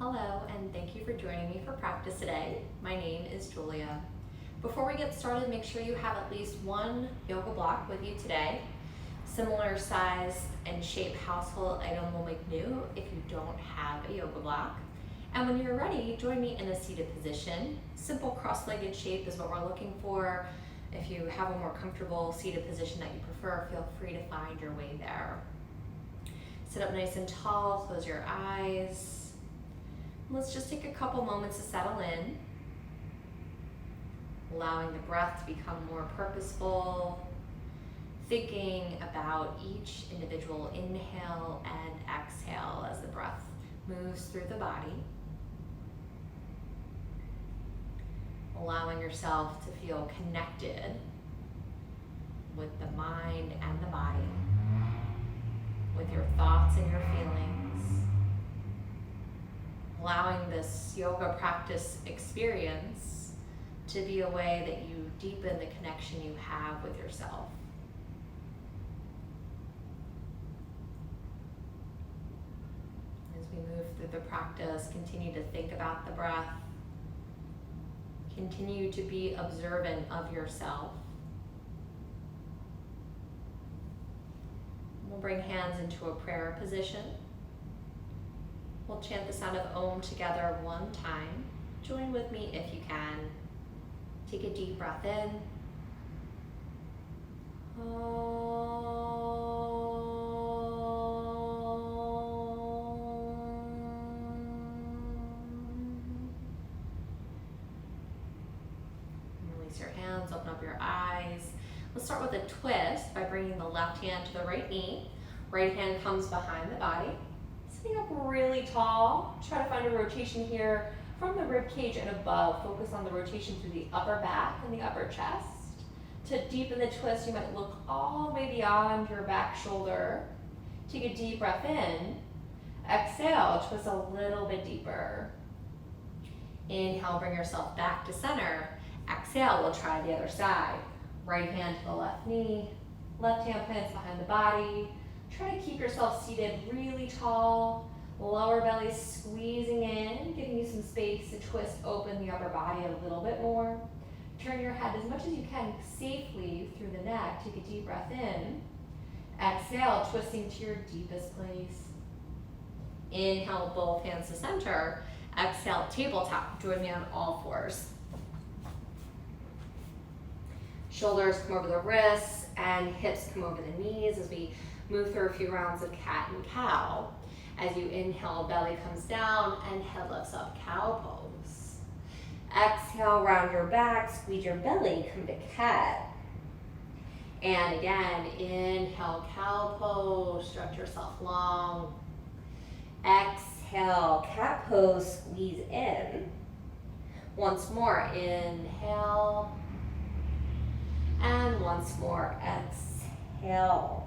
Hello, and thank you for joining me for practice today. My name is Julia. Before we get started, make sure you have at least one yoga block with you today. Similar size and shape household item will make new if you don't have a yoga block. And when you're ready, join me in a seated position. Simple cross-legged shape is what we're looking for. If you have a more comfortable seated position that you prefer, feel free to find your way there. Sit up nice and tall, close your eyes. Let's just take a couple moments to settle in, allowing the breath to become more purposeful, thinking about each individual inhale and exhale as the breath moves through the body, allowing yourself to feel connected with the mind and the body, with your thoughts and your feelings. Allowing this yoga practice experience to be a way that you deepen the connection you have with yourself. As we move through the practice, continue to think about the breath. Continue to be observant of yourself. We'll bring hands into a prayer position. We'll chant the sound of Om together one time. Join with me if you can. Take a deep breath in. Release your hands, open up your eyes. Let's start with a twist by bringing the left hand to the right knee. Right hand comes behind the body. Sitting up really tall, try to find a rotation here from the rib cage and above. Focus on the rotation through the upper back and the upper chest. To deepen the twist, you might look all the way beyond your back shoulder. Take a deep breath in. Exhale, twist a little bit deeper. Inhale, bring yourself back to center. Exhale, we'll try the other side. Right hand to the left knee. Left hand plants behind the body. Try to keep yourself seated really tall, lower belly squeezing in, giving you some space to twist open the upper body a little bit more. Turn your head as much as you can safely through the neck. Take a deep breath in. Exhale, twisting to your deepest place. Inhale, both hands to center. Exhale, tabletop. Join me on all fours. Shoulders come over the wrists and hips come over the knees as we move through a few rounds of cat and cow. As you inhale, belly comes down and head lifts up, cow pose. Exhale, round your back, squeeze your belly, come to cat. And again, inhale, cow pose, stretch yourself long. Exhale, cat pose, squeeze in. Once more, inhale. And once more, exhale.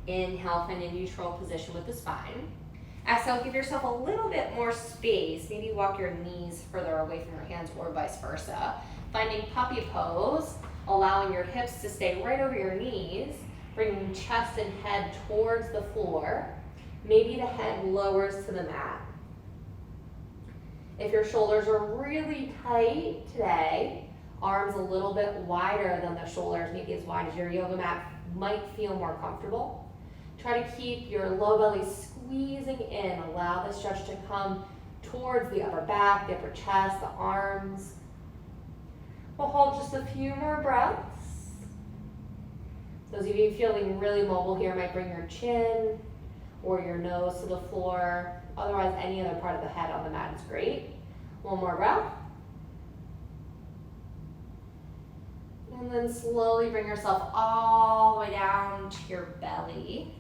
Inhale, find a neutral position with the spine. Exhale, give yourself a little bit more space. Maybe walk your knees further away from your hands or vice versa. Finding puppy pose, allowing your hips to stay right over your knees, bringing chest and head towards the floor. Maybe the head lowers to the mat. If your shoulders are really tight today, arms a little bit wider than the shoulders, maybe as wide as your yoga mat might feel more comfortable. Try to keep your low belly squeezing in. Allow the stretch to come towards the upper back, the upper chest, the arms. We'll hold just a few more breaths. Those of you feeling really mobile here might bring your chin or your nose to the floor. Otherwise, any other part of the head on the mat is great. One more breath. And then slowly bring yourself all the way down to your belly.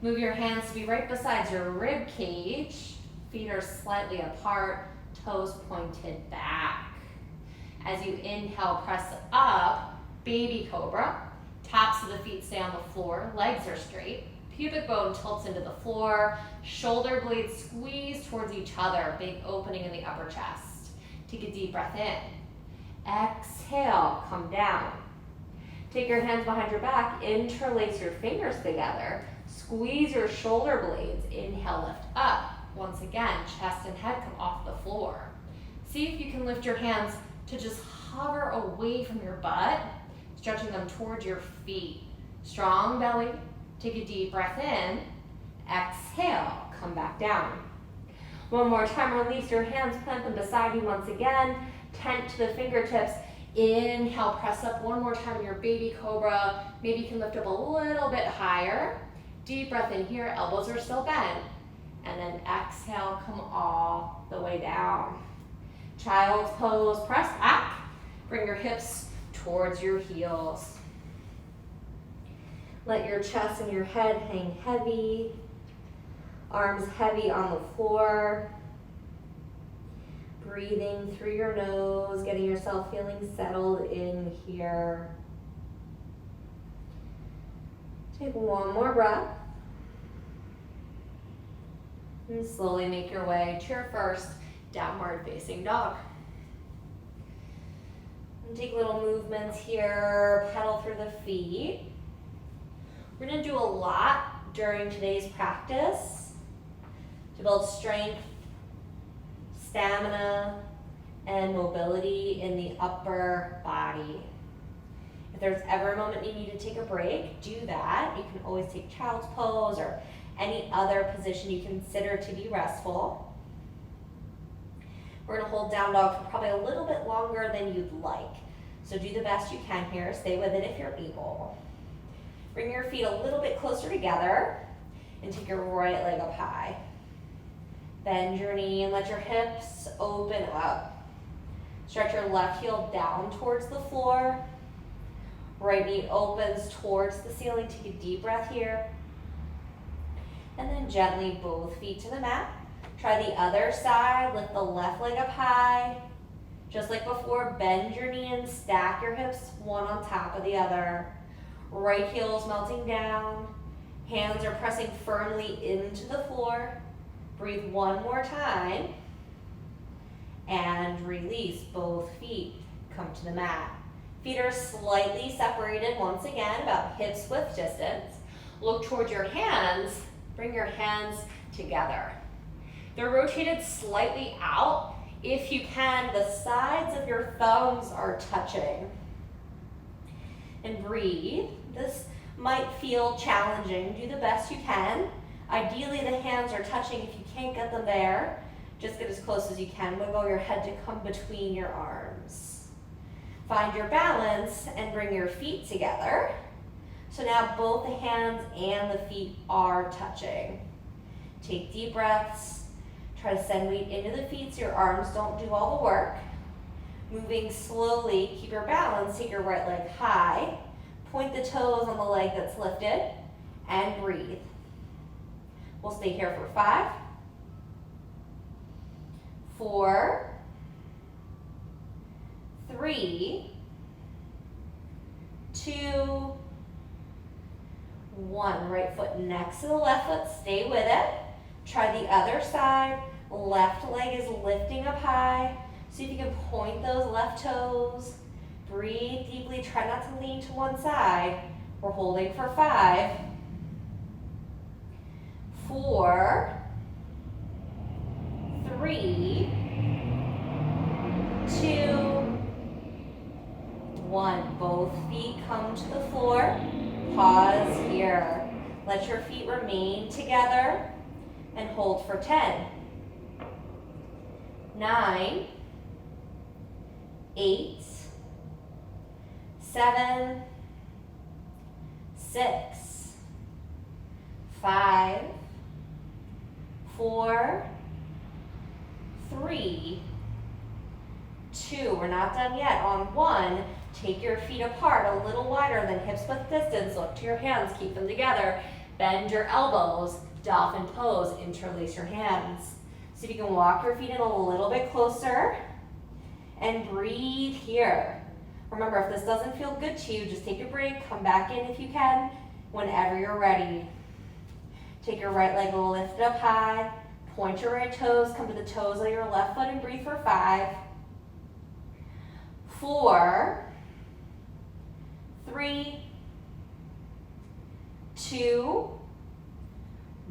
Move your hands to be right beside your rib cage. Feet are slightly apart, toes pointed back. As you inhale, press up, baby cobra. Tops of the feet stay on the floor, legs are straight. Pubic bone tilts into the floor, shoulder blades squeeze towards each other, big opening in the upper chest. Take a deep breath in. Exhale, come down. Take your hands behind your back, interlace your fingers together, squeeze your shoulder blades. Inhale, lift up. Once once again. Chest and head come off the floor. See if you can lift your hands to just hover away from your butt, stretching them towards your feet. Strong belly. Take a deep breath in. Exhale, come back down. One more time, release your hands, plant them beside you once again. Tent to the fingertips. Inhale, press up one more time in your baby cobra. Maybe you can lift up a little bit higher. Deep breath in here, elbows are still bent. And then exhale, come all the way down. Child's pose, press back. Bring your hips towards your heels. Let your chest and your head hang heavy. Arms heavy on the floor. Breathing through your nose, getting yourself feeling settled in here. Take one more breath. And slowly make your way to your first downward facing dog. And take little movements here, pedal through the feet. We're going to do a lot during today's practice to build strength, stamina, and mobility in the upper body. If there's ever a moment you need to take a break, do that. You can always take child's pose or any other position you consider to be restful. We're going to hold down dog for probably a little bit longer than you'd like. So do the best you can here. Stay with it if you're able. Bring your feet a little bit closer together and take your right leg up high. Bend your knee and let your hips open up. Stretch your left heel down towards the floor. Right knee opens towards the ceiling. Take a deep breath here. And then gently both feet to the mat. Try the other side. Lift the left leg up high. Just like before, bend your knee and stack your hips one on top of the other. Right heel is melting down. Hands are pressing firmly into the floor. Breathe one more time. And release both feet. Come to the mat. Feet are slightly separated once again, about hips width distance. Look towards your hands. Bring your hands together. They're rotated slightly out. If you can, the sides of your thumbs are touching. And breathe. This might feel challenging. Do the best you can. Ideally, the hands are touching. If you can't get them there, just get as close as you can. Wiggle your head to come between your arms. Find your balance and bring your feet together. So now both the hands and the feet are touching. Take deep breaths. Try to send weight into the feet so your arms don't do all the work. Moving slowly, keep your balance. Take your right leg high. Point the toes on the leg that's lifted and breathe. We'll stay here for 5, 4, 3, 2, 1. Right foot next to the left foot. Stay with it. Try the other side. Left leg is lifting up high. See if you can point those left toes. Breathe deeply. Try not to lean to one side. We're holding for 5, 4, 3, 2, 1. Both feet come to the floor. Pause here. Let your feet remain together and hold for 10, 9, 8, 7, 6, 5, 4, 3, 2. We're not done yet. On 1, take your feet apart a little wider than hips width distance. Look to your hands, keep them together. Bend your elbows, dolphin pose, interlace your hands. See if you can walk your feet in a little bit closer and breathe here. Remember, if this doesn't feel good to you, just take a break, come back in if you can, whenever you're ready. Take your right leg lifted up high, point your right toes, come to the toes of your left foot and breathe for 5, 4, 3, 2,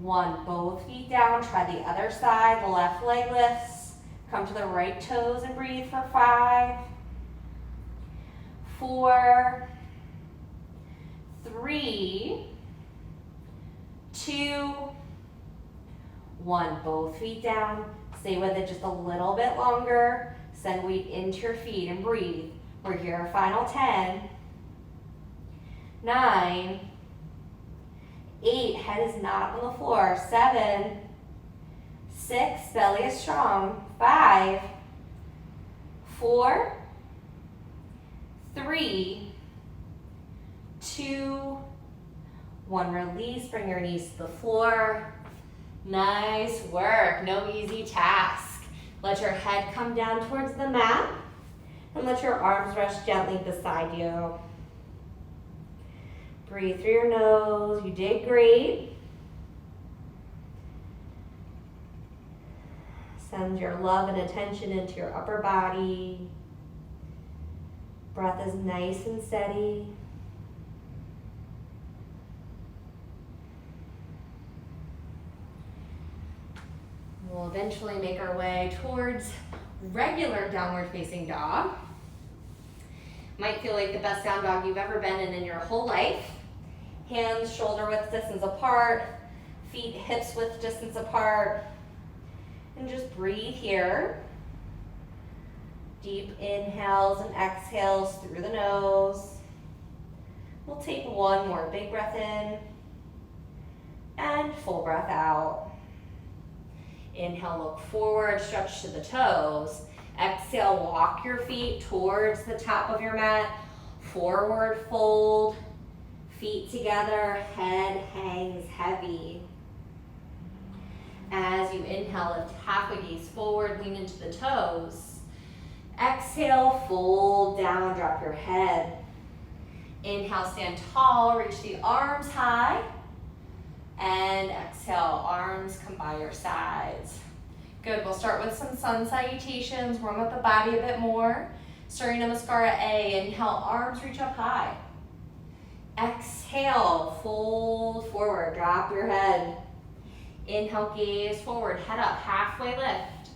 1, both feet down, try the other side, the left leg lifts, come to the right toes and breathe for 5, 4, 3, 2, 1, both feet down, stay with it just a little bit longer, send weight into your feet and breathe. We're here, final 10, 9, 8, head is not on the floor, 7, 6, belly is strong, 5, 4, 3, 2, 1, release, bring your knees to the floor. Nice work, no easy task. Let your head come down towards the mat and let your arms rest gently beside you. Breathe through your nose, you did great. Send your love and attention into your upper body. Breath is nice and steady. We'll eventually make our way towards regular downward facing dog. Might feel like the best down dog you've ever been in your whole life. Hands shoulder width distance apart, feet hips width distance apart. And just breathe here. Deep inhales and exhales through the nose. We'll take one more big breath in and full breath out. Inhale, look forward, stretch to the toes. Exhale, walk your feet towards the top of your mat. Forward fold, feet together, head hangs heavy. As you inhale, lift halfway gaze forward, lean into the toes. Exhale, fold down, drop your head. Inhale, stand tall, reach the arms high. And exhale, arms come by your sides. Good, we'll start with some sun salutations, warm up the body a bit more. Surya Namaskara A, inhale, arms reach up high. Exhale, fold forward, drop your head. Inhale, gaze forward, head up, halfway lift.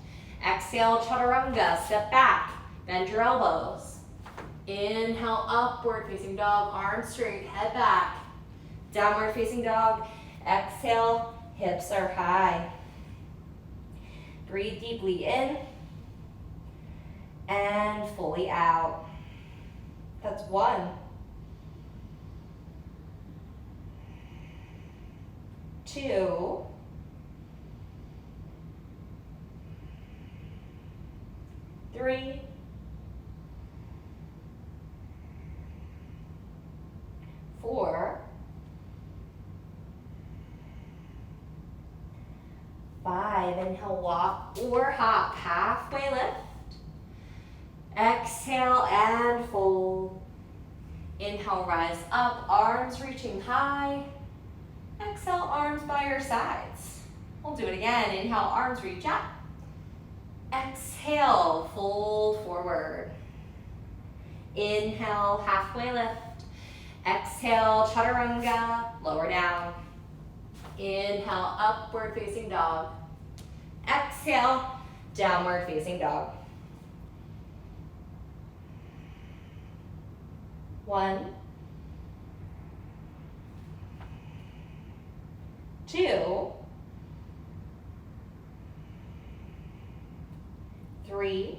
Exhale, chaturanga, step back, bend your elbows. Inhale, upward facing dog, arms straight, head back. Downward facing dog. Exhale, hips are high. Breathe deeply in and fully out. That's 1. 2. 3. 4. 5, inhale, walk or hop, halfway lift. Exhale and fold. Inhale, rise up, arms reaching high. Exhale, arms by your sides. We'll do it again. Inhale, arms reach up. Exhale, fold forward. Inhale, halfway lift. Exhale, chaturanga, lower down. Inhale, upward facing dog. Exhale, downward facing dog. 1, 2, 3,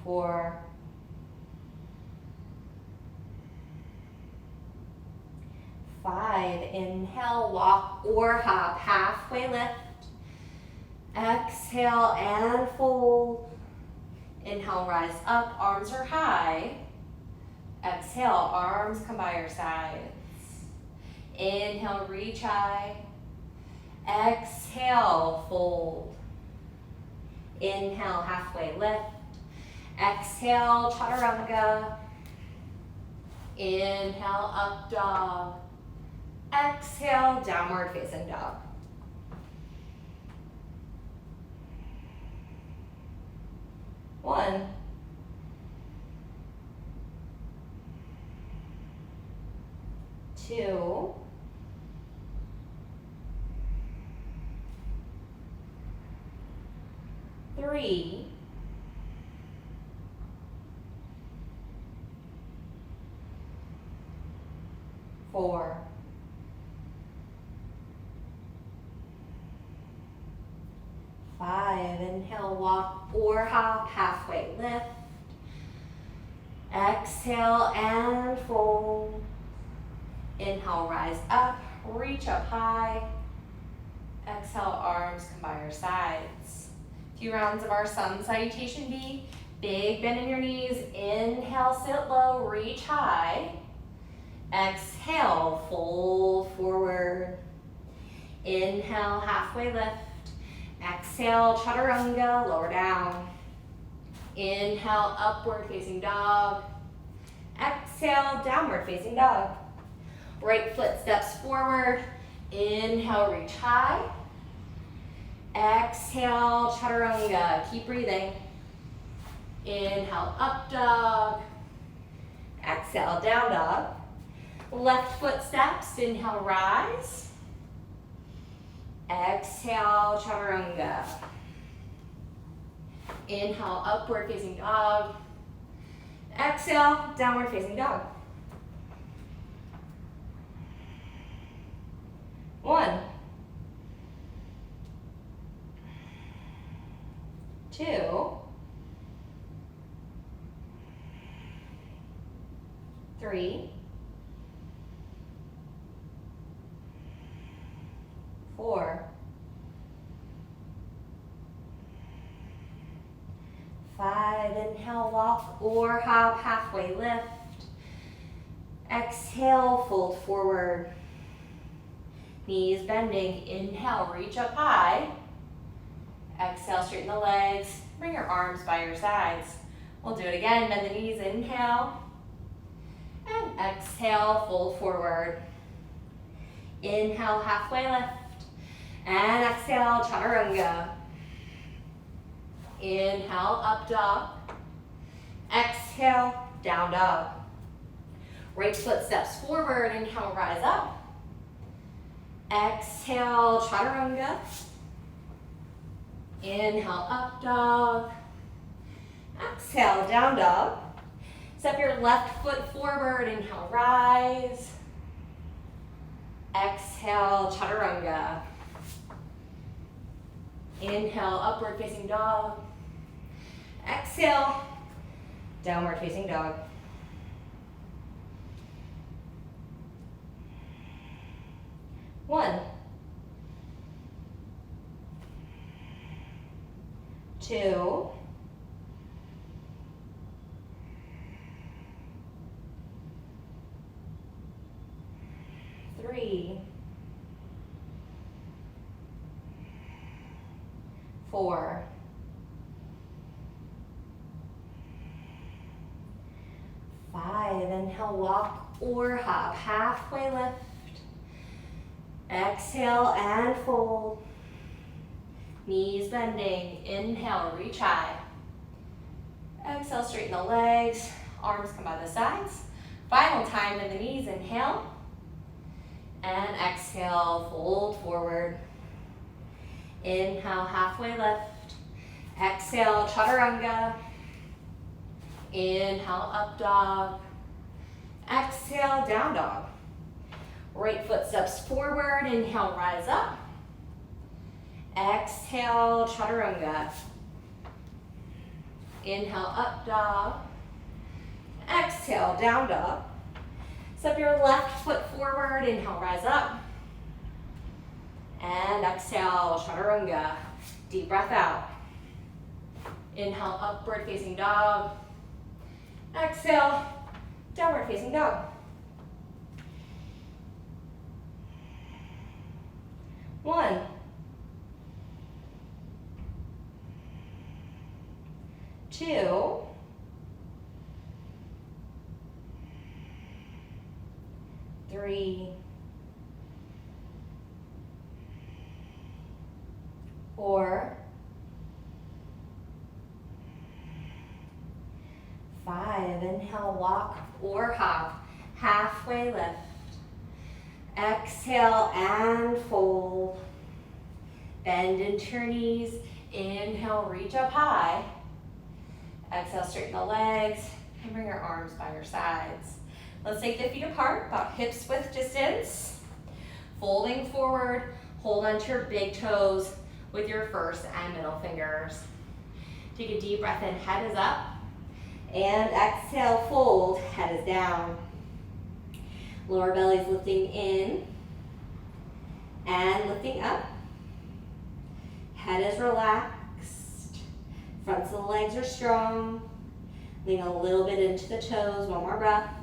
4, 5, inhale, walk or hop, halfway lift. Exhale and fold. Inhale, rise up, arms are high. Exhale, arms come by your sides. Inhale, reach high. Exhale, fold. Inhale, halfway lift. Exhale, chaturanga. Inhale, up dog. Exhale, downward facing dog. One, 2, 2, 3, 4, 5. Inhale, walk or hop, halfway lift. Exhale and fold. Inhale, rise up, reach up high. Exhale, arms come by your sides. A few rounds of our sun salutation B. Big bend in your knees. Inhale, sit low, reach high. Exhale, fold forward. Inhale, halfway lift. Exhale, chaturanga, lower down. Inhale, upward facing dog. Exhale, downward facing dog. Right foot steps forward. Inhale, reach high. Exhale, chaturanga. Keep breathing. Inhale, up dog. Exhale, down dog. Left foot steps. Inhale, rise. Exhale, chaturanga. Inhale, upward facing dog. Exhale, downward facing dog. 1, 2, 3, 4, 5. Inhale, walk or hop, halfway lift. Exhale, fold forward. Knees bending. Inhale, reach up high. Exhale, straighten the legs. Bring your arms by your sides. We'll do it again. Bend the knees. Inhale. And exhale, fold forward. Inhale, halfway lift. And exhale, chaturanga. Inhale, up dog. Exhale, down dog. Right foot steps forward. Inhale, rise up. Exhale, chaturanga. Inhale, up dog. Exhale, down dog. Step your left foot forward. Inhale, rise. Exhale, chaturanga. Inhale, upward facing dog. Exhale, downward facing dog. One, 2, 3, 4, 5. Inhale, walk or hop, halfway lift. Exhale and fold. Knees bending. Inhale, reach high. Exhale, straighten the legs. Arms come by the sides. Final time, bend the knees. Inhale. And exhale, fold forward. Inhale, halfway lift. Exhale, chaturanga. Inhale, up dog. Exhale, down dog. Right foot steps forward. Inhale, rise up. Exhale, chaturanga. Inhale, up dog. Exhale, down dog. Step your left foot forward. Inhale, rise up. And exhale, chaturanga. Deep breath out. Inhale, upward facing dog. Exhale, downward facing dog. 1, 2, 3, 4, 5. Inhale, walk or hop, halfway lift. Exhale and fold. Bend into your knees. Inhale, reach up high. Exhale, straighten the legs and bring your arms by your sides. Let's take the feet apart, about hips width distance. Folding forward, hold onto your big toes with your first and middle fingers. Take a deep breath in, head is up. And exhale, fold, head is down. Lower belly's lifting in and lifting up. Head is relaxed. Fronts of the legs are strong. Lean a little bit into the toes. One more breath.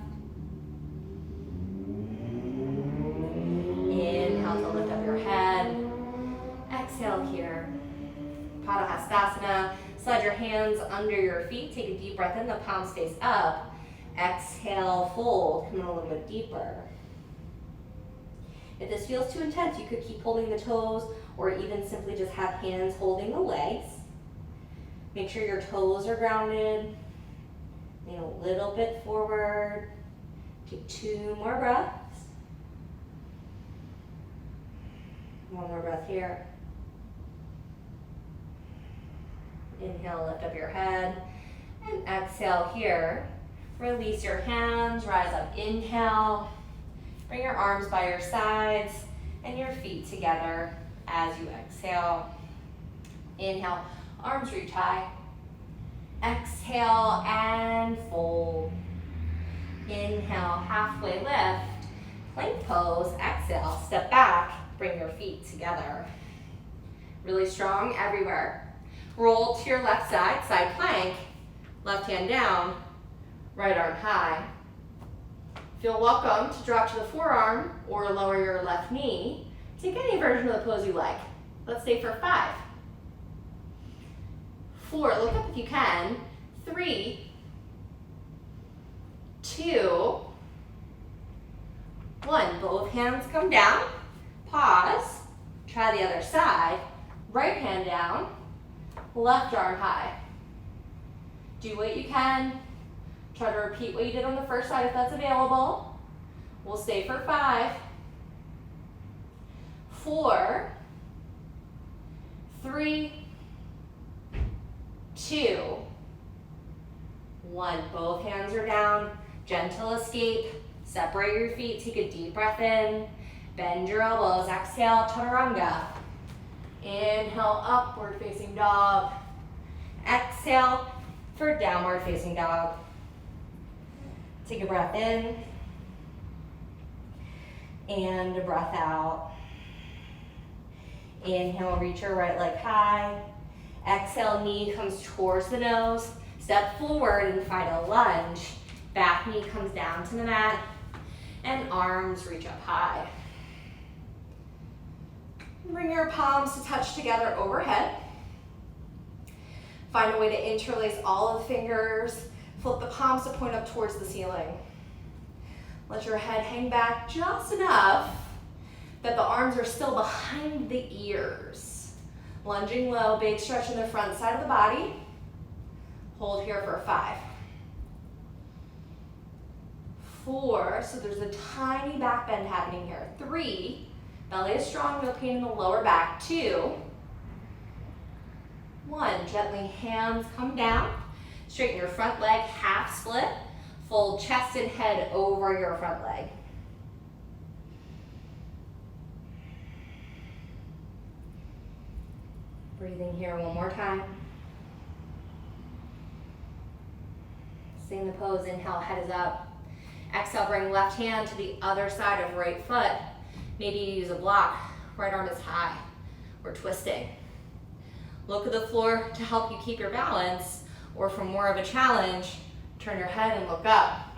Inhale to lift up your head. Exhale here. Paddison. Slide your hands under your feet. Take a deep breath in, the palms face up. Exhale, fold. Come in a little bit deeper. If this feels too intense, you could keep holding the toes or even simply just have hands holding the legs. Make sure your toes are grounded. Lean a little bit forward. Take 2 more breaths. One more breath here. Inhale, lift up your head. And exhale here. Release your hands, rise up. Inhale. Bring your arms by your sides and your feet together as you exhale. Inhale, arms reach high. Exhale and fold. Inhale, halfway lift. Plank pose, exhale, step back, bring your feet together. Really strong everywhere. Roll to your left side, side plank. Left hand down, right arm high. Feel welcome to drop to the forearm or lower your left knee. Take any version of the pose you like. Let's stay for 5. 4, look up if you can. 3, 2, 1. Both hands come down. Pause. Try the other side. Right hand down. Left arm high. Do what you can. Try to repeat what you did on the first side if that's available. We'll stay for 5, 4, 3, 2, 1. Both hands are down. Gentle escape. Separate your feet. Take a deep breath in. Bend your elbows. Exhale, chaturanga. Inhale, upward facing dog. Exhale for downward facing dog. Take a breath in and a breath out. Inhale, reach your right leg high. Exhale, knee comes towards the nose. Step forward and find a lunge. Back knee comes down to the mat and arms reach up high. Bring your palms to touch together overhead. Find a way to interlace all of the fingers. Flip the palms to point up towards the ceiling. Let your head hang back just enough that the arms are still behind the ears. Lunging low, big stretch in the front side of the body. Hold here for 5. 4, so there's a tiny back bend happening here. 3, belly is strong, no pain in the lower back. 2, 1, gently hands come down. Straighten your front leg, half split. Fold chest and head over your front leg. Breathing here one more time. Stay in the pose. Inhale, head is up. Exhale, bring left hand to the other side of right foot. Maybe you use a block. Right arm is high. We're twisting. Look at the floor to help you keep your balance. Or for more of a challenge, turn your head and look up.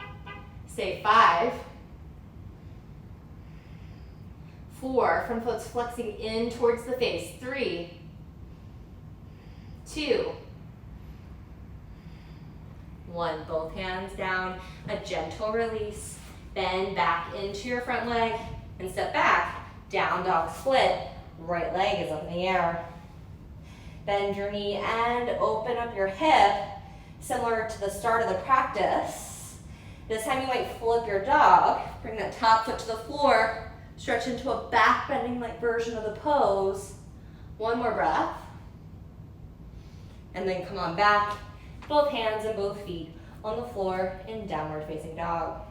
Stay 5, 4, front foot's flexing in towards the face. 3, 2, 1. Both hands down, a gentle release. Bend back into your front leg and step back. Down dog split. Right leg is up in the air. Bend your knee and open up your hip, similar to the start of the practice. This time you might flip your dog, bring that top foot to the floor, Stretch into a back bending like version of the pose. One more breath. And then come on back, both hands and both feet on the floor in downward facing dog.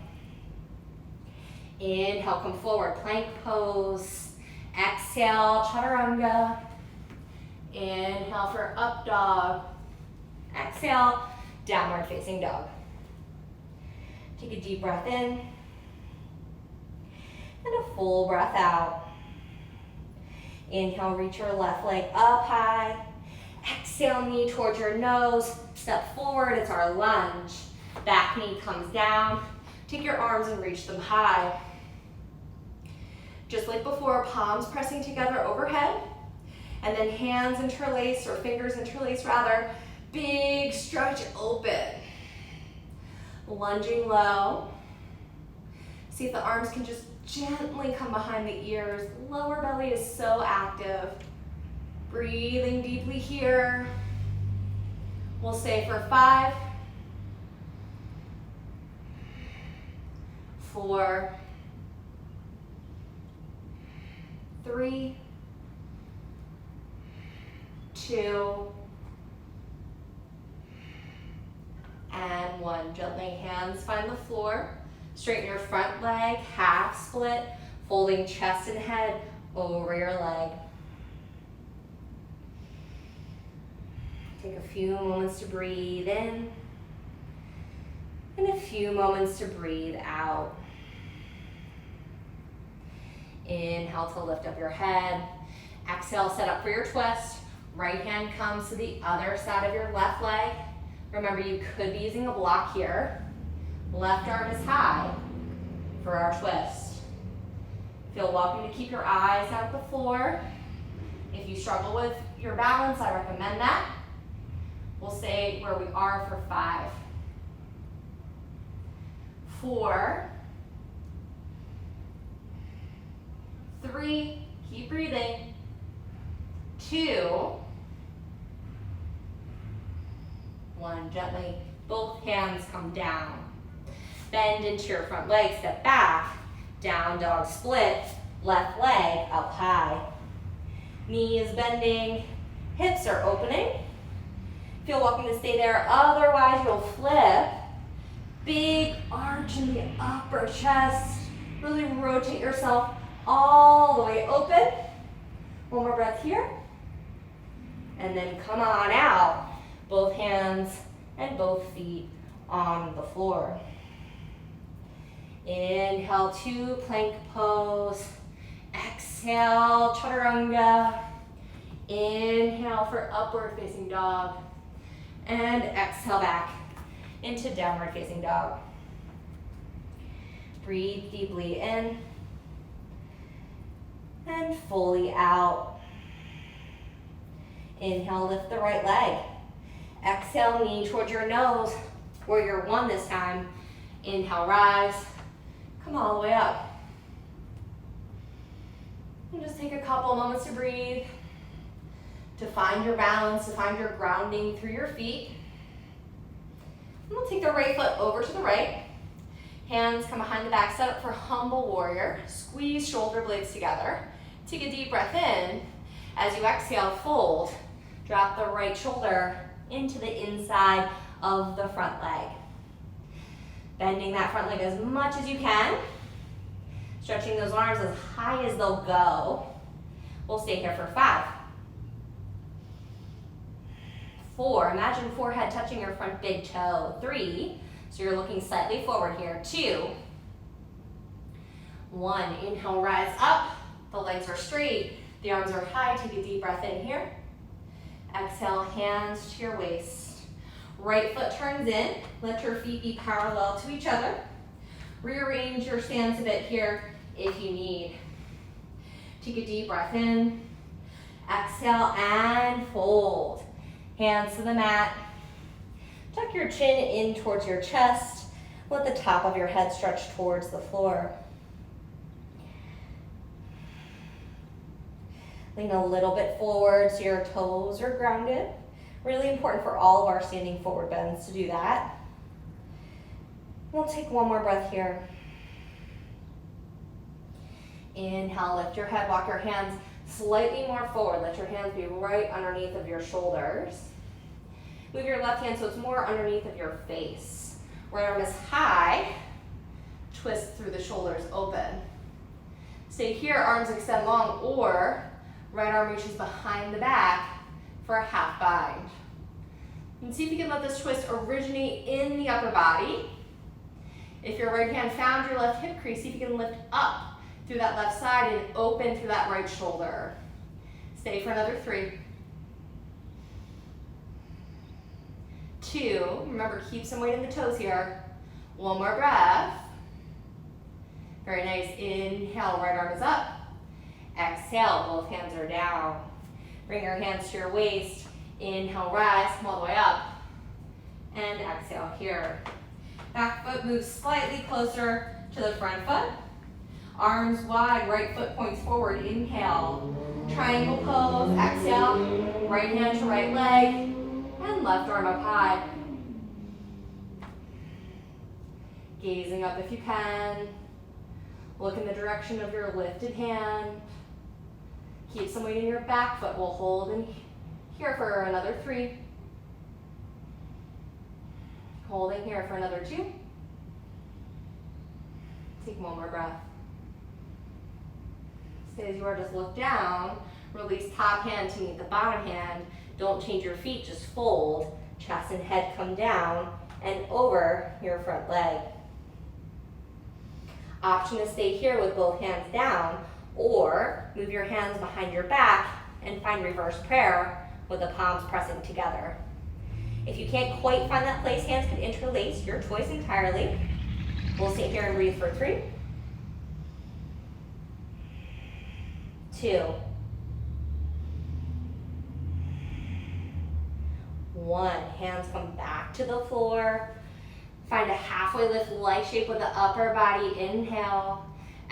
Inhale, come forward, plank pose. Exhale, chaturanga. Inhale for up dog. Exhale, downward facing dog. Take a deep breath in. And a full breath out. Inhale, reach your left leg up high. Exhale, knee towards your nose. Step forward, it's our lunge. Back knee comes down. Take your arms and reach them high. Just like before, palms pressing together overhead. And then hands interlace, or fingers interlace rather. Big stretch open. Lunging low. See if the arms can just gently come behind the ears. Lower belly is so active. Breathing deeply here. We'll stay for 5, 4, 3, 2, and 1. Gently hands find the floor. Straighten your front leg, half split, folding chest and head over your leg. Take a few moments to breathe in and a few moments to breathe out. Inhale to lift up your head. Exhale, set up for your twist. Right hand comes to the other side of your left leg. Remember, you could be using a block here. Left arm is high for our twist. Feel welcome to keep your eyes out the floor. If you struggle with your balance, I recommend that. We'll stay where we are for 5, 4, 3, keep breathing, 2, 1, gently, both hands come down. Bend into your front leg, step back, down dog split, left leg up high. Knee is bending, hips are opening. Feel welcome to stay there, otherwise you'll flip. Big arch in the upper chest. Really rotate yourself all the way open. One more breath here. And then come on out. Both hands and both feet on the floor. Inhale to plank pose. Exhale, chaturanga. Inhale for upward facing dog. And exhale back into downward facing dog. Breathe deeply in and fully out. Inhale, lift the right leg. Exhale, knee towards your nose. Warrior 1 this time. Inhale, rise. Come all the way up. And just take a couple moments to breathe, to find your balance, to find your grounding through your feet. And we'll take the right foot over to the right. Hands come behind the back, set up for humble warrior. Squeeze shoulder blades together. Take a deep breath in. As you exhale, fold. Drop the right shoulder into the inside of the front leg. Bending that front leg as much as you can. Stretching those arms as high as they'll go. We'll stay here for 5, 4, imagine forehead touching your front big toe. 3, so you're looking slightly forward here. 2, 1, inhale, rise up. The legs are straight, the arms are high. Take a deep breath in here. Exhale, hands to your waist. Right foot turns in, let your feet be parallel to each other. Rearrange your stance a bit here if you need. Take a deep breath in. Exhale and fold. Hands to the mat. Tuck your chin in towards your chest. Let the top of your head stretch towards the floor. Lean a little bit forward so your toes are grounded. Really important for all of our standing forward bends to do that. We'll take one more breath here. Inhale, lift your head, walk your hands slightly more forward. Let your hands be right underneath of your shoulders. Move your left hand so it's more underneath of your face. Right arm is high. Twist through the shoulders, open. Stay here, arms extend long, or right arm reaches behind the back for a half bind. And see if you can let this twist originate in the upper body. If your right hand found your left hip crease, see if you can lift up through that left side and open through that right shoulder. Stay for another 3. 2, remember keep some weight in the toes here. 1 more breath. Very nice, inhale, right arm is up. Exhale, both hands are down. Bring your hands to your waist. Inhale, rise, come all the way up. And exhale here. Back foot moves slightly closer to the front foot. Arms wide, right foot points forward. Inhale, triangle pose. Exhale, right hand to right leg. And left arm up high. Gazing up if you can. Look in the direction of your lifted hand. Keep some weight in your back foot. We'll hold in here for another 3. Holding here for another 2. Take 1 more breath. Stay as you are, just look down. Release top hand to meet the bottom hand. Don't change your feet, just fold. Chest and head come down and over your front leg. Option to stay here with both hands down, or move your hands behind your back and find reverse prayer with the palms pressing together. If you can't quite find that place, hands could interlace, your choice entirely. We'll sit here and breathe for 3, 2, 1. Hands come back to the floor. Find a halfway lift, light shape with the upper body. Inhale.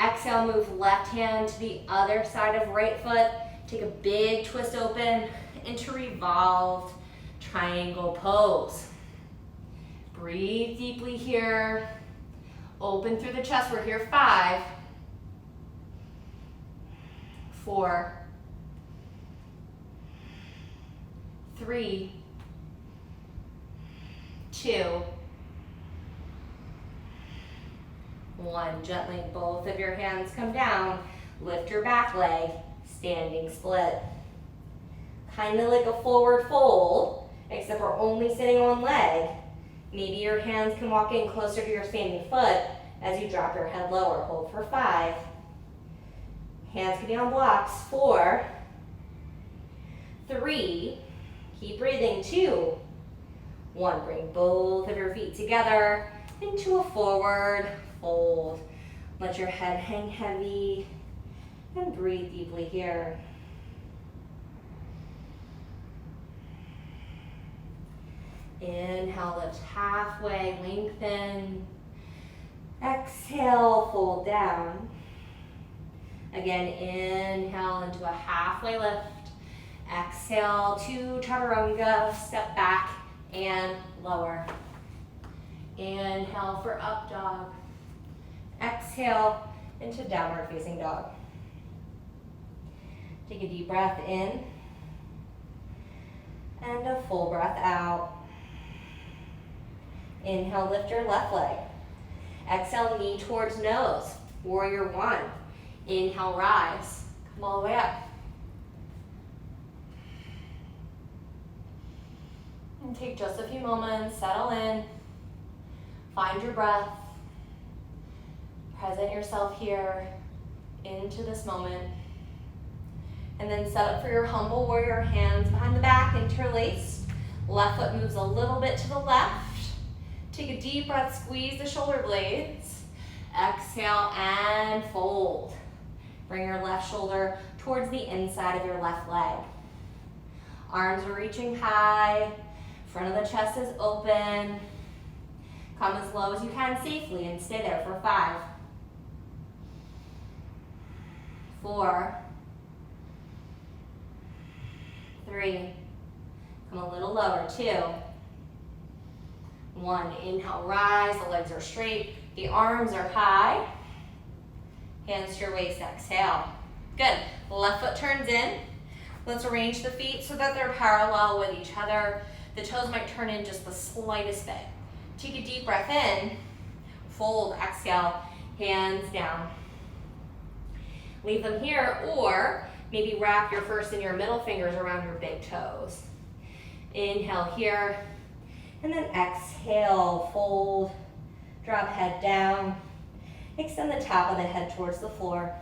Exhale, move left hand to the other side of right foot. Take a big twist open into revolved triangle pose. Breathe deeply here. Open through the chest. We're here. 5, 4, 3, 2, 1. Gently, both of your hands come down. Lift your back leg, standing split. Kind of like a forward fold, except we're only sitting on leg. Maybe your hands can walk in closer to your standing foot as you drop your head lower. Hold for 5. Hands can be on blocks. 4, 3, keep breathing. 2, 1. Bring both of your feet together into a forward fold. Let your head hang heavy and breathe deeply here. Inhale, lift halfway, lengthen. Exhale, fold down. Again, inhale into a halfway lift. Exhale to chaturanga, step back and lower. Inhale for up dog. Exhale into downward facing dog. Take a deep breath in and a full breath out. Inhale, lift your left leg. Exhale, knee towards nose. Warrior 1. Inhale, rise. Come all the way up. And take just a few moments, settle in. Find your breath. Present yourself here into this moment. And then set up for your humble warrior. Hands behind the back, interlaced. Left foot moves a little bit to the left. Take a deep breath, squeeze the shoulder blades. Exhale and fold. Bring your left shoulder towards the inside of your left leg. Arms are reaching high. Front of the chest is open. Come as low as you can safely and stay there for 5, 4, 3, come a little lower, 2, 1. Inhale, rise, the legs are straight, the arms are high. Hands to your waist, exhale. Good, left foot turns in. Let's arrange the feet so that they're parallel with each other. The toes might turn in just the slightest bit. Take a deep breath in, fold, exhale, hands down. Leave them here, or maybe wrap your first and your middle fingers around your big toes. Inhale here, and then exhale, fold, drop head down. Extend the top of the head towards the floor.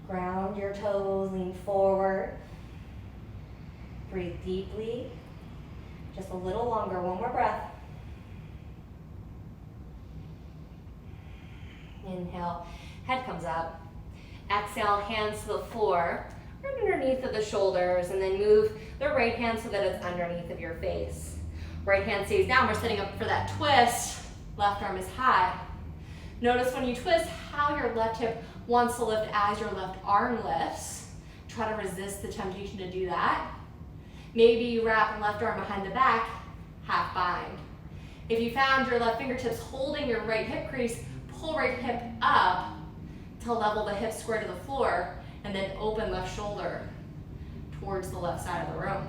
Ground your toes, lean forward. Breathe deeply. Just a little longer, one more breath. Inhale, head comes up. Exhale, hands to the floor, right underneath of the shoulders, and then move the right hand so that it's underneath of your face. Right hand stays down. We're setting up for that twist. Left arm is high. Notice when you twist how your left hip wants to lift as your left arm lifts. Try to resist the temptation to do that. Maybe you wrap left arm behind the back, half bind. If you found your left fingertips holding your right hip crease, pull right hip up to level the hips square to the floor, and then open left shoulder towards the left side of the room.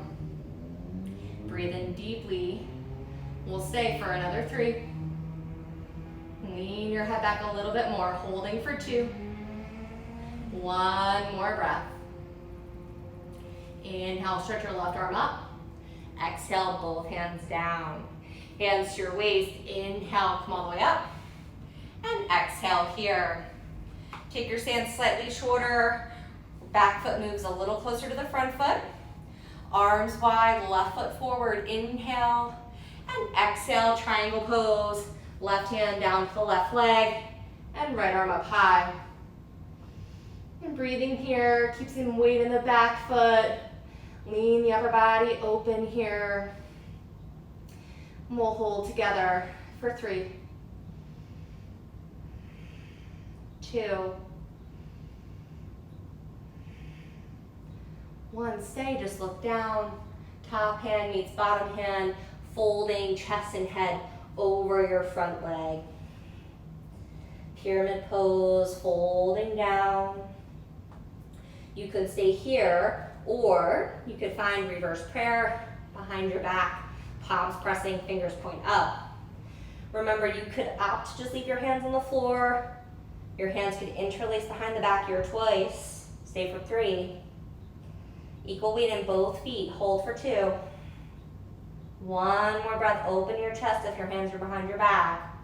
Breathe in deeply. We'll stay for another 3. Lean your head back a little bit more, holding for 2. 1 more breath. Inhale, stretch your left arm up. Exhale, both hands down. Hands to your waist. Inhale, come all the way up. And exhale here. Take your stance slightly shorter. Back foot moves a little closer to the front foot. Arms wide, left foot forward. Inhale. And exhale, triangle pose. Left hand down to the left leg. And right arm up high. And breathing here, keep some weight in the back foot. Lean the upper body open here. And we'll hold together for 3, 2, 1. Stay, just look down. Top hand meets bottom hand, folding chest and head over your front leg. Pyramid pose, folding down. You could stay here, or you could find reverse prayer behind your back, palms pressing, fingers point up. Remember, you could opt to just leave your hands on the floor. Your hands could interlace behind the back, your choice. Stay for 3. Equal weight in both feet, hold for 2. 1 more breath, open your chest if your hands are behind your back.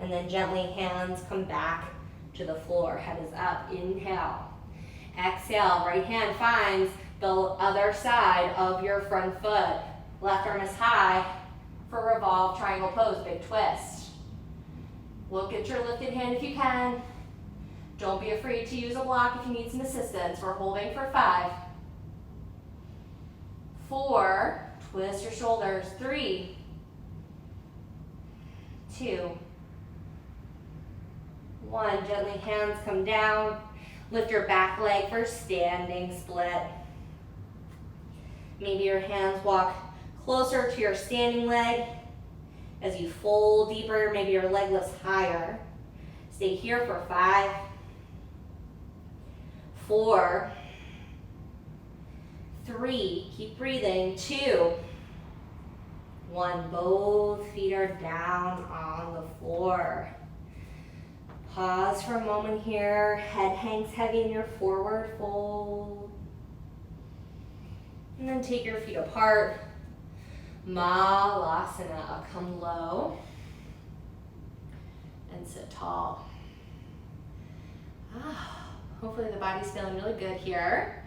And then gently, hands come back to the floor, head is up, inhale. Exhale, right hand finds the other side of your front foot. Left arm is high for revolve, triangle pose, big twist. Look at your lifted hand if you can. Don't be afraid to use a block if you need some assistance. We're holding for 5, 4, twist your shoulders, 3, 2, 1. Gently, hands come down. Lift your back leg for standing split. Maybe your hands walk closer to your standing leg. As you fold deeper, maybe your leg lifts higher. Stay here for 5, 4, 3, keep breathing, 2, 1. Both feet are down on the floor. Pause for a moment here. Head hangs heavy in your forward fold. And then take your feet apart. Malasana, come low. And sit tall. Hopefully the body's feeling really good here.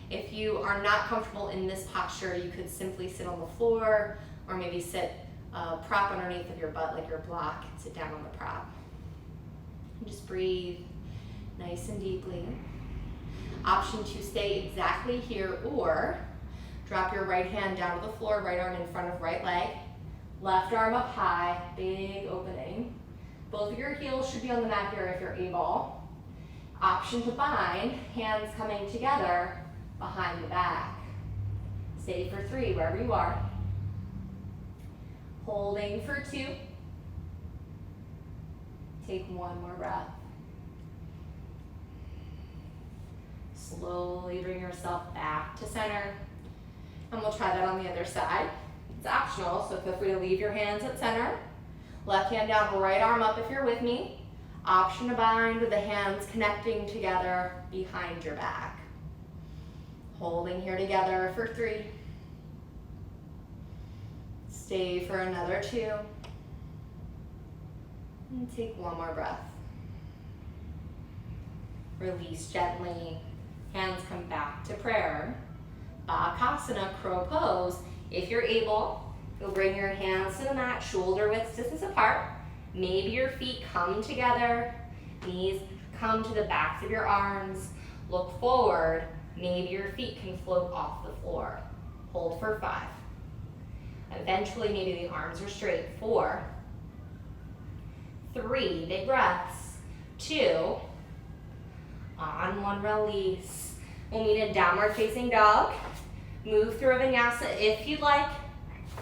If you are not comfortable in this posture, you could simply sit on the floor, or maybe sit prop underneath of your butt like your block. Sit down on the prop. Just breathe nice and deeply. Option to stay exactly here, or drop your right hand down to the floor, right arm in front of right leg. Left arm up high, big opening. Both of your heels should be on the mat here if you're able. Option to bind, hands coming together behind the back. Stay for 3, wherever you are. Holding for 2. Take 1 more breath. Slowly bring yourself back to center. And we'll try that on the other side. It's optional, so feel free to leave your hands at center. Left hand down, right arm up if you're with me. Option to bind with the hands connecting together behind your back. Holding here together for 3. Stay for another 2. And take one more breath. Release gently. Hands come back to prayer. Bakasana, crow pose. If you're able, you'll bring your hands to the mat, shoulder width distance apart. Maybe your feet come together. Knees come to the backs of your arms. Look forward. Maybe your feet can float off the floor. Hold for 5. Eventually, maybe the arms are straight. 4, 3, big breaths. 2, on 1, release. We'll meet in downward facing dog. Move through a vinyasa if you'd like.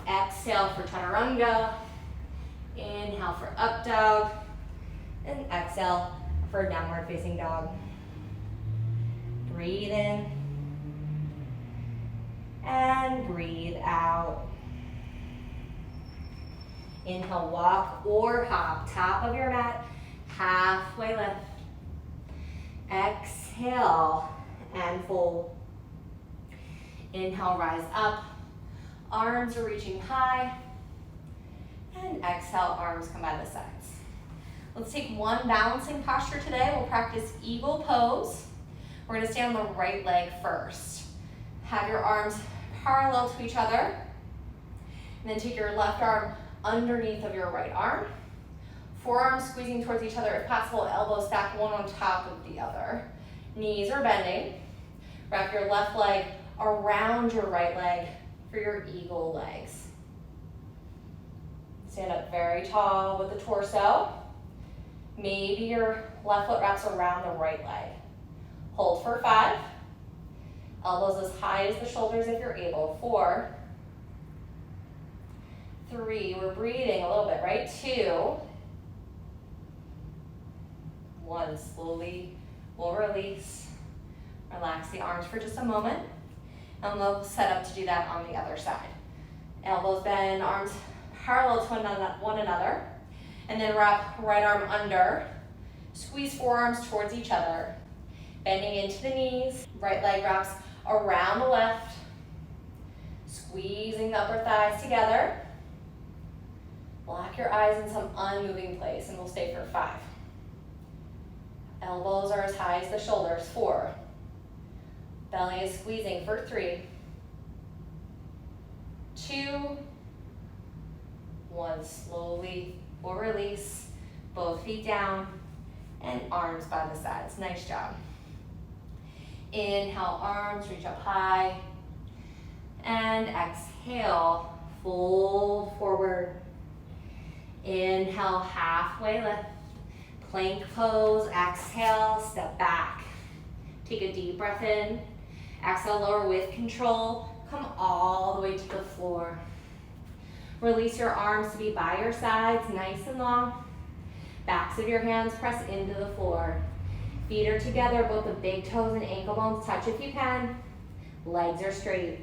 Exhale for chaturanga. Inhale for up dog. And exhale for downward facing dog. Breathe in. And breathe out. Inhale, walk or hop. Top of your mat, halfway lift. Exhale and fold. Inhale, rise up. Arms are reaching high. And exhale, arms come by the sides. Let's take one balancing posture today. We'll practice eagle pose. We're gonna stand on the right leg first. Have your arms parallel to each other. And then take your left arm underneath of your right arm. Forearms squeezing towards each other if possible, elbows stacked one on top of the other. Knees are bending. Wrap your left leg around your right leg for your eagle legs. Stand up very tall with the torso. Maybe your left foot wraps around the right leg. Hold for 5. Elbows as high as the shoulders if you're able. 4, 3, we're breathing a little bit, right? 2, 1, slowly we'll release. Relax the arms for just a moment. And we'll set up to do that on the other side. Elbows bend, arms parallel to one another. And then wrap right arm under. Squeeze forearms towards each other. Bending into the knees. Right leg wraps around the left. Squeezing the upper thighs together. Lock your eyes in some unmoving place and we'll stay for 5. Elbows are as high as the shoulders. 4. Belly is squeezing for 3. 2. 1, slowly we'll release. Both feet down and arms by the sides. Nice job. Inhale, arms reach up high. And exhale, fold forward. Inhale, halfway lift. Plank pose, exhale, step back. Take a deep breath in. Exhale, lower with control. Come all the way to the floor. Release your arms to be by your sides, nice and long. Backs of your hands press into the floor. Feet are together, both the big toes and ankle bones touch if you can. Legs are straight.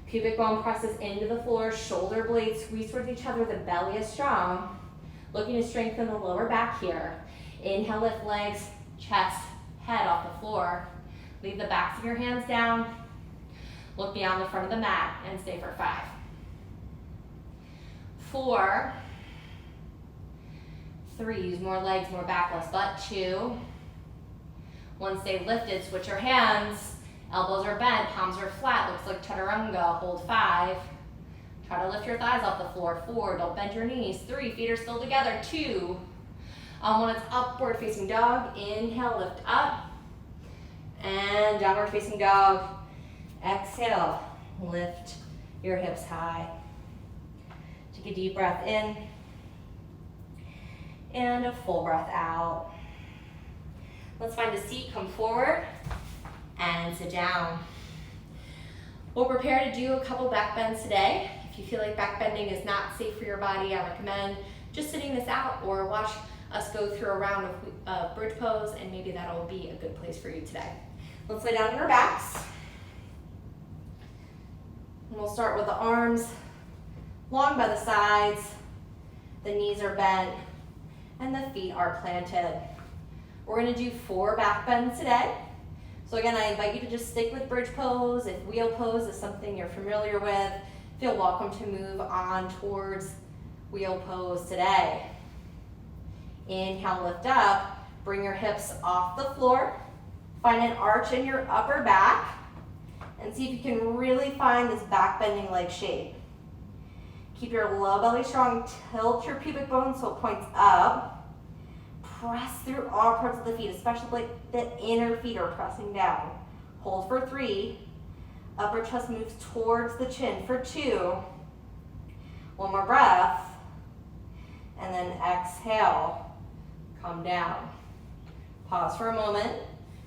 Pubic bone presses into the floor, shoulder blades squeeze towards each other, the belly is strong. Looking to strengthen the lower back here. Inhale, lift legs, chest, head off the floor. Leave the backs of your hands down. Look beyond the front of the mat and stay for 5. 4, 3, use more legs, more back, less butt. 2, 1, stay lifted, switch your hands. Elbows are bent, palms are flat, looks like chaturanga. Hold 5. Try to lift your thighs off the floor. 4, don't bend your knees. 3, feet are still together. 2, when it's upward facing dog, inhale, lift up. And downward facing dog, exhale, lift your hips high. Take a deep breath in. And a full breath out. Let's find a seat, come forward, and sit down. We'll prepare to do a couple back bends today. If you feel like back bending is not safe for your body, I recommend just sitting this out or watch us go through a round of bridge pose, and maybe that'll be a good place for you today. Let's lay down on our backs. And we'll start with the arms long by the sides, the knees are bent, and the feet are planted. We're gonna do 4 back bends today. So again, I invite you to just stick with bridge pose. If wheel pose is something you're familiar with, feel welcome to move on towards wheel pose today. Inhale, lift up, bring your hips off the floor. Find an arch in your upper back and see if you can really find this back bending leg shape. Keep your low belly strong, tilt your pubic bone so it points up. Press through all parts of the feet, especially like the inner feet are pressing down. Hold for 3. Upper chest moves towards the chin for 2. One more breath. And then exhale, come down. Pause for a moment.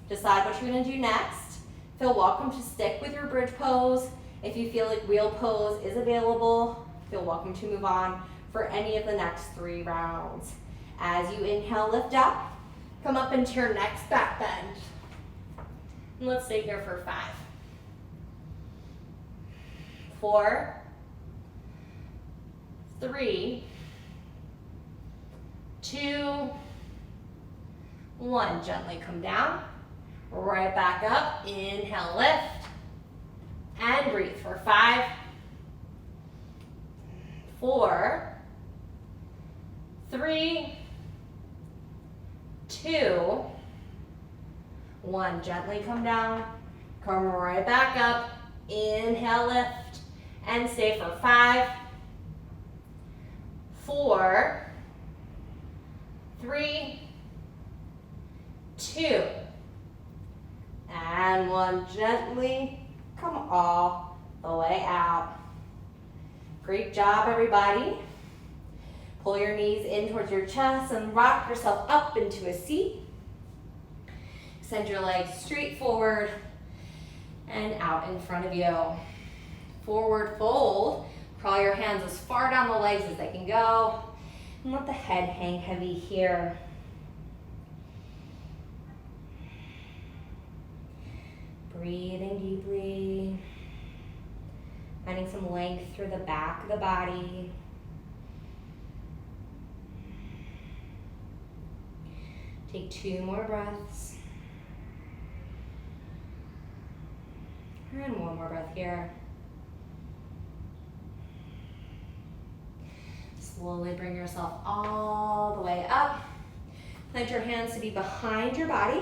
Decide what you're gonna do next. Feel welcome to stick with your bridge pose. If you feel like wheel pose is available, feel welcome to move on for any of the next 3 rounds. As you inhale, lift up, come up into your next back bend. And let's stay here for 5, 4, 3, 2, 1. Gently come down, right back up. Inhale, lift, and breathe for 5, 4, 3, 2, 1. Gently come down, come right back up. Inhale, lift, and stay for 5, 4, 3, 2, and 1. Gently come all the way out. Great job, everybody. Pull your knees in towards your chest and rock yourself up into a seat. Send your legs straight forward and out in front of you. Forward fold. Crawl your hands as far down the legs as they can go. And let the head hang heavy here. Breathing deeply. Finding some length through the back of the body. Take 2 more breaths. And 1 more breath here. Slowly bring yourself all the way up. Plant your hands to be behind your body.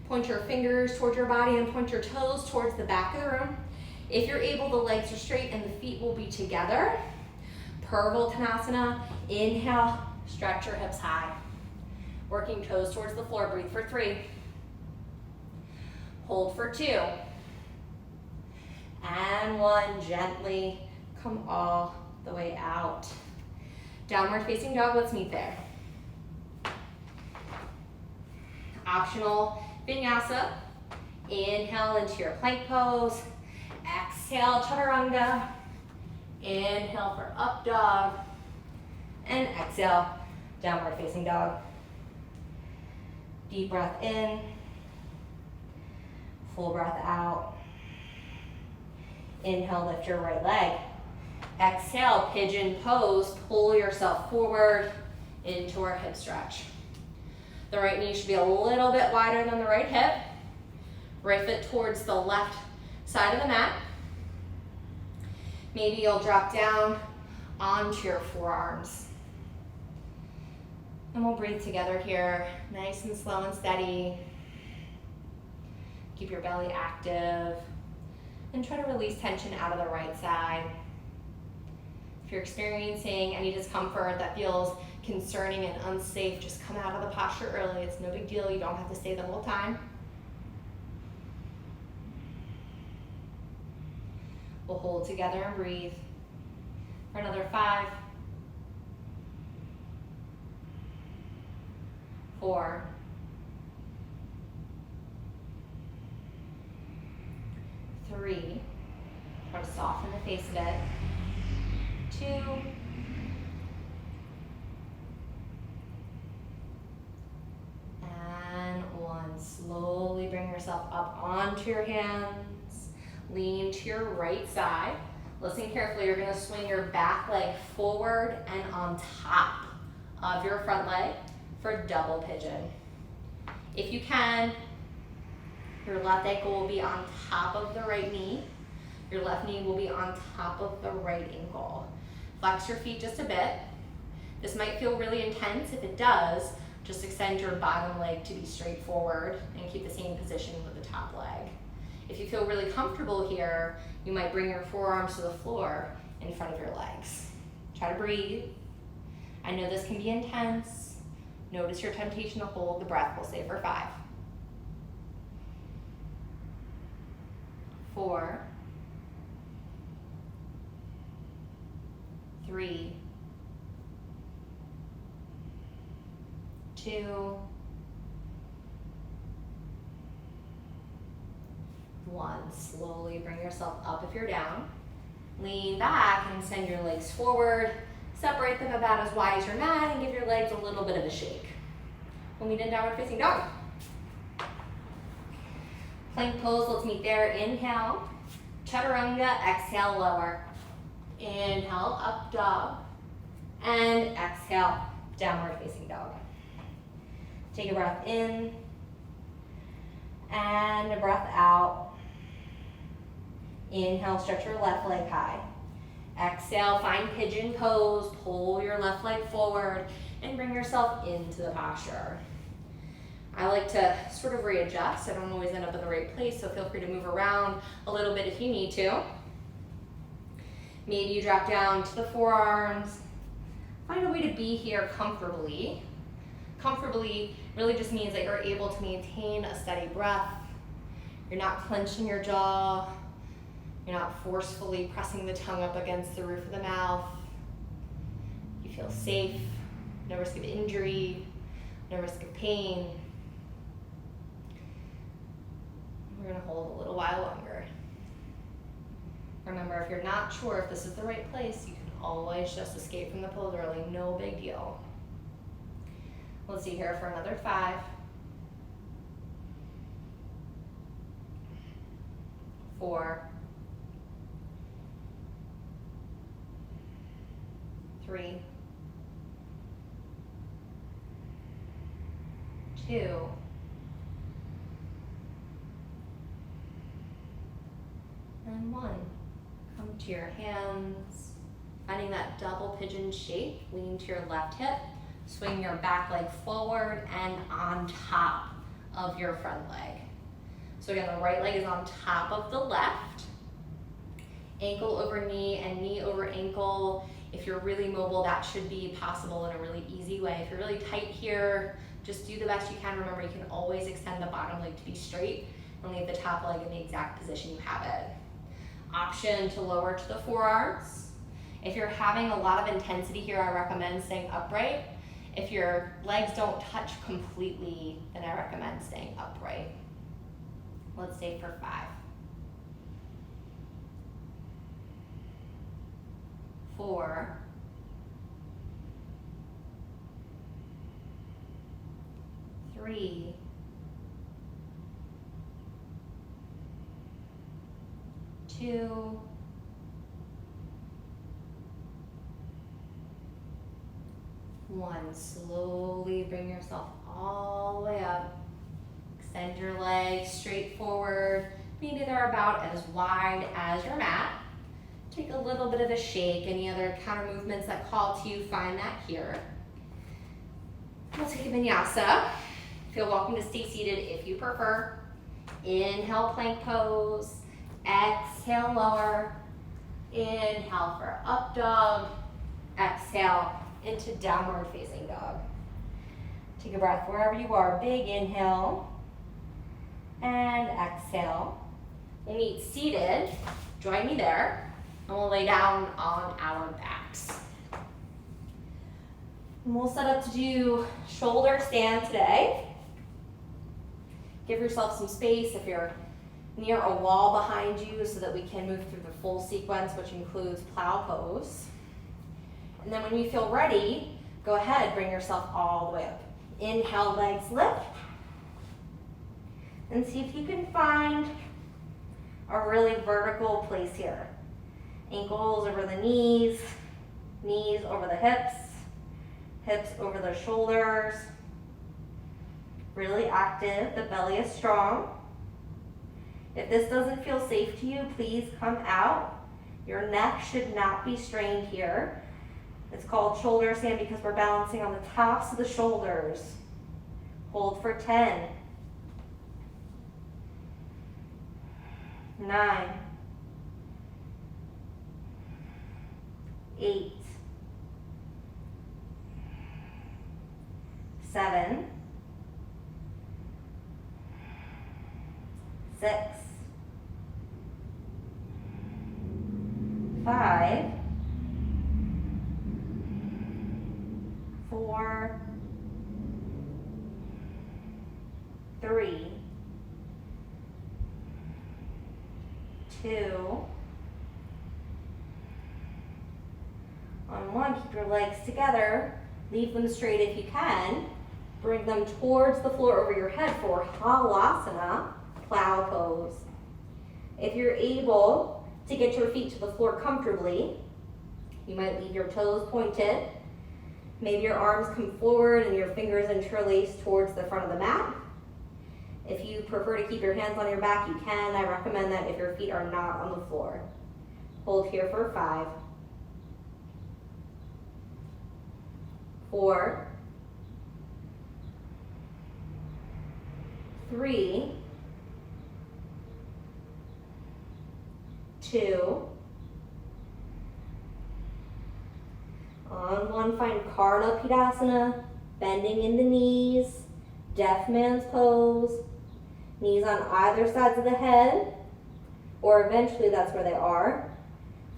Point your fingers towards your body and point your toes towards the back of the room. If you're able, the legs are straight and the feet will be together. Purvottanasana. Inhale, stretch your hips high. Working toes towards the floor. Breathe for 3. Hold for 2. And 1. Gently come all the way out. Downward facing dog, let's meet there. Optional vinyasa. Inhale into your plank pose. Exhale, chaturanga. Inhale for up dog. And exhale, downward facing dog. Deep breath in. Full breath out. Inhale, lift your right leg. Exhale, pigeon pose. Pull yourself forward into our hip stretch. The right knee should be a little bit wider than the right hip. Right foot towards the left side of the mat. Maybe you'll drop down onto your forearms. And we'll breathe together here, nice and slow and steady. Keep your belly active. And try to release tension out of the right side. If you're experiencing any discomfort that feels concerning and unsafe, just come out of the posture early. It's no big deal. You don't have to stay the whole time. We'll hold together and breathe for another 5, 4, 3, try to soften the face a bit, 2, and 1. Slowly bring yourself up onto your hands. Lean to your right side. Listen carefully, you're gonna swing your back leg forward and on top of your front leg for double pigeon. If you can, your left ankle will be on top of the right knee. Your left knee will be on top of the right ankle. Flex your feet just a bit. This might feel really intense. If it does, just extend your bottom leg to be straight forward and keep the same position with the top leg. If you feel really comfortable here, you might bring your forearms to the floor in front of your legs. Try to breathe. I know this can be intense. Notice your temptation to hold the breath. We'll stay for 5, 4, 3, 2, 1. Slowly bring yourself up if you're down. Lean back and send your legs forward. Separate them about as wide as your mat and give your legs a little bit of a shake. We'll meet in downward facing dog. Plank pose, let's meet there. Inhale, chaturanga, exhale, lower. Inhale, up dog. And exhale, downward facing dog. Take a breath in and a breath out. Inhale, stretch your left leg high. Exhale, find pigeon pose, pull your left leg forward and bring yourself into the posture. I like to sort of readjust. I don't always end up in the right place, so feel free to move around a little bit if you need to. Maybe you drop down to the forearms. Find a way to be here comfortably. Comfortably really just means that you're able to maintain a steady breath. You're not clenching your jaw. You're not forcefully pressing the tongue up against the roof of the mouth. You feel safe, no risk of injury, no risk of pain. We're gonna hold a little while longer. Remember, if you're not sure if this is the right place, you can always just escape from the pose early, no big deal. Let's see here for another 5, 4, 3, 2, 1. Come to your hands, finding that double pigeon shape. Lean to your left hip, swing your back leg forward and on top of your front leg. So again, the right leg is on top of the left. Ankle over knee and knee over ankle. If you're really mobile, that should be possible in a really easy way. If you're really tight here, just do the best you can. Remember, you can always extend the bottom leg to be straight and leave the top leg in the exact position you have it. Option to lower to the forearms. If you're having a lot of intensity here, I recommend staying upright. If your legs don't touch completely, then I recommend staying upright. Let's stay for 5, 4, 3, 2, 1. Slowly bring yourself all the way up. Extend your legs straight forward. Maybe they're about as wide as your mat. Take a little bit of a shake. Any other counter movements that call to you, find that here. We'll take a vinyasa. Feel welcome to stay seated if you prefer. Inhale, plank pose. Exhale, lower. Inhale for up dog. Exhale into downward facing dog. Take a breath wherever you are. Big inhale. And exhale. We'll meet seated. Join me there. And we'll lay down on our backs. And we'll set up to do shoulder stand today. Give yourself some space if you're near a wall behind you so that we can move through the full sequence, which includes plow pose. And then when you feel ready, go ahead, bring yourself all the way up. Inhale, legs lift. And see if you can find a really vertical place here. Ankles over the knees, knees over the hips, hips over the shoulders. Really active, the belly is strong. If this doesn't feel safe to you, please come out. Your neck should not be strained here. It's called shoulder stand because we're balancing on the tops of the shoulders. Hold for 10, 9, 8, 7, 6, 5, 4, 3, 2, on 1. Keep your legs together. Leave them straight if you can. Bring them towards the floor over your head for Halasana, plow pose. If you're able to get your feet to the floor comfortably, you might leave your toes pointed. Maybe your arms come forward and your fingers interlace towards the front of the mat. If you prefer to keep your hands on your back, you can. I recommend that if your feet are not on the floor. Hold here for 5, 4, 3, 2, on 1, find Karna Paddison, bending in the knees, deaf man's pose, knees on either sides of the head, or eventually that's where they are.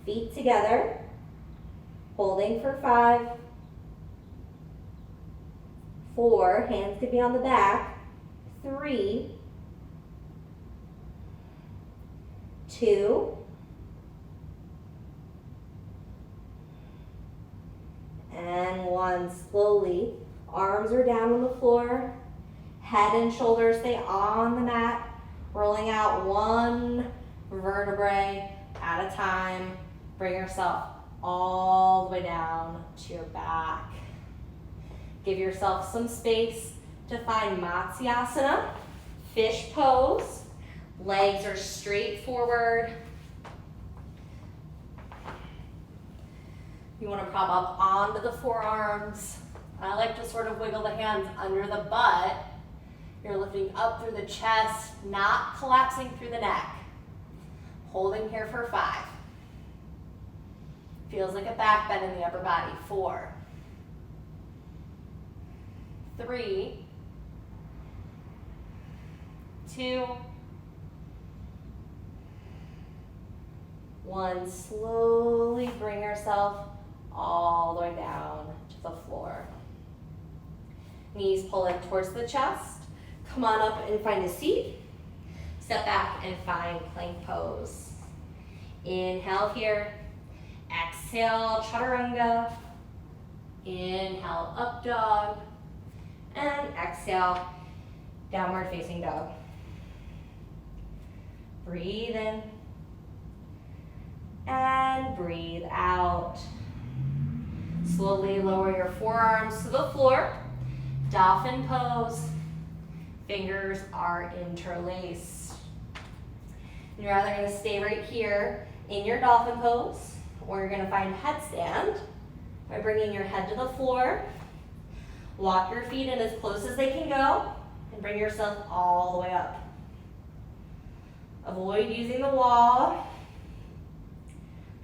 Feet together, holding for 5, 4, hands could be on the back, 3, 2, and 1. Slowly, arms are down on the floor, head and shoulders stay on the mat, rolling out 1 vertebrae at a time. Bring yourself all the way down to your back. Give yourself some space to find Matsyasana, fish pose. Legs are straight forward. You want to prop up onto the forearms. I like to sort of wiggle the hands under the butt. You're lifting up through the chest, not collapsing through the neck. Holding here for 5. Feels like a back bend in the upper body. 4, 3, 2, 1. Slowly bring yourself all the way down to the floor. Knees pulling towards the chest. Come on up and find a seat. Step back and find plank pose. Inhale here. Exhale, chaturanga. Inhale, up dog. And exhale, downward facing dog. Breathe in. And breathe out. Slowly lower your forearms to the floor. Dolphin pose. Fingers are interlaced. You're either going to stay right here in your dolphin pose, or you're going to find headstand by bringing your head to the floor. Walk your feet in as close as they can go, and bring yourself all the way up. Avoid using the wall.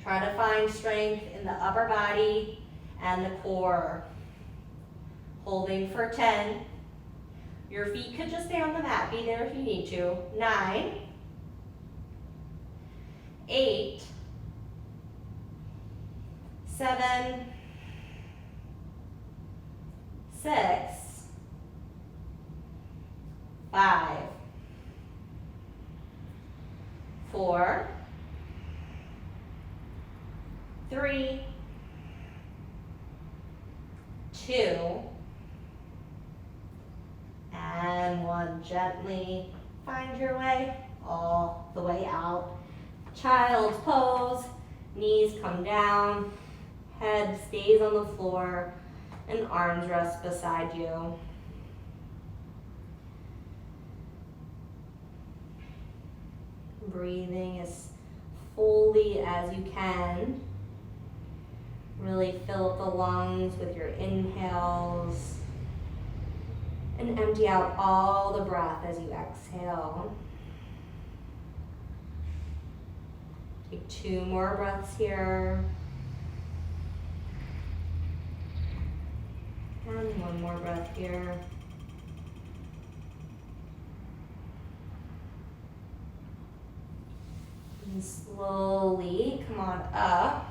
Try to find strength in the upper body and the core. Holding for 10. Your feet could just stay on the mat. Be there if you need to. 9, 8, 7, 6, 5, 4, 3, 2, and 1. Gently find your way all all the way out. Child's pose, knees come down, head stays on the floor, and arms rest beside you. Breathing as fully as you can. Really fill up the lungs with your inhales and empty out all the breath as you exhale. Take 2 more breaths here. And 1 more breath here. And slowly come on up.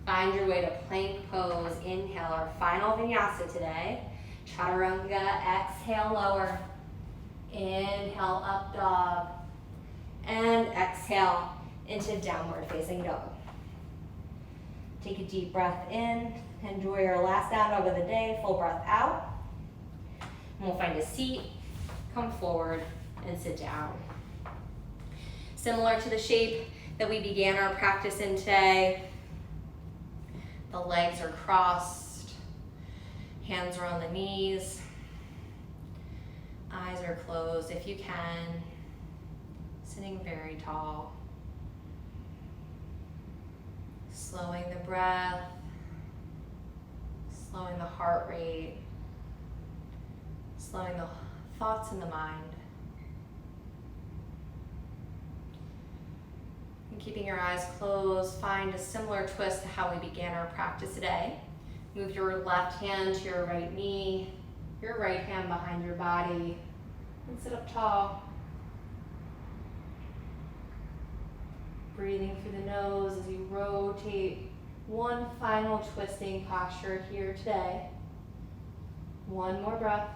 Find your way to plank pose. Inhale, our final vinyasa today. Chaturanga, exhale, lower. Inhale, up dog. And exhale into downward facing dog. Take a deep breath in. Enjoy your last down dog of the day. Full breath out. And we'll find a seat, come forward, and sit down. Similar to the shape that we began our practice in today, the legs are crossed, hands are on the knees, eyes are closed if you can, sitting very tall. Slowing the breath, slowing the heart rate, slowing the thoughts in the mind. And keeping your eyes closed, find a similar twist to how we began our practice today. Move your left hand to your right knee, your right hand behind your body, and sit up tall. Breathing through the nose as you rotate. One final twisting posture here today. 1 more breath.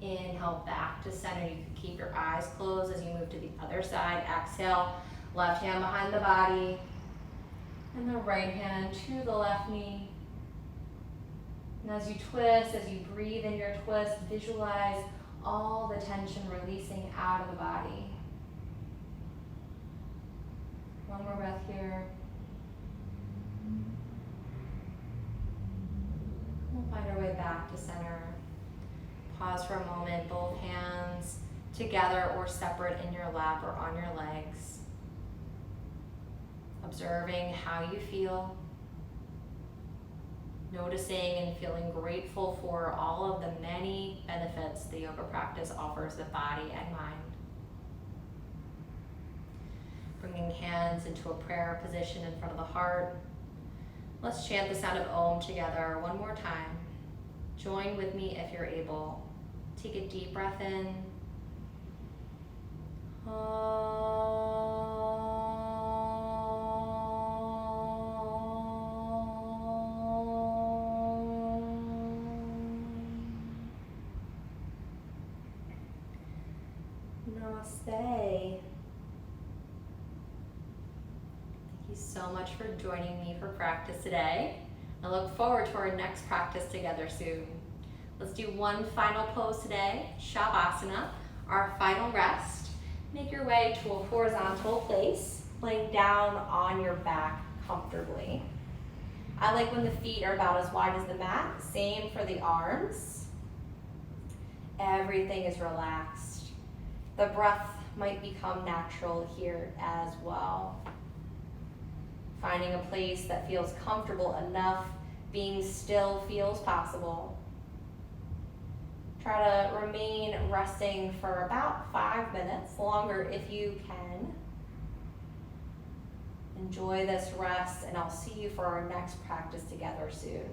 Inhale back to center. You can keep your eyes closed as you move to the other side. Exhale, left hand behind the body, and the right hand to the left knee. And as you twist, as you breathe in your twist, visualize all the tension releasing out of the body. 1 more breath here. We'll find our way back to center. Pause for a moment, both hands together or separate in your lap or on your legs. Observing how you feel. Noticing and feeling grateful for all of the many benefits the yoga practice offers the body and mind. Bringing hands into a prayer position in front of the heart. Let's chant the sound of Om together 1 more time. Join with me if you're able. Take a deep breath in. Namaste. Thank you so much for joining me for practice today. I look forward to our next practice together soon. Let's do one final pose today, Shavasana, our final rest. Make your way to a horizontal place, laying down on your back comfortably. I like when the feet are about as wide as the mat, same for the arms. Everything is relaxed. The breath might become natural here as well. Finding a place that feels comfortable enough, being still feels possible. Try to remain resting for about 5 minutes, longer if you can. Enjoy this rest, and I'll see you for our next practice together soon.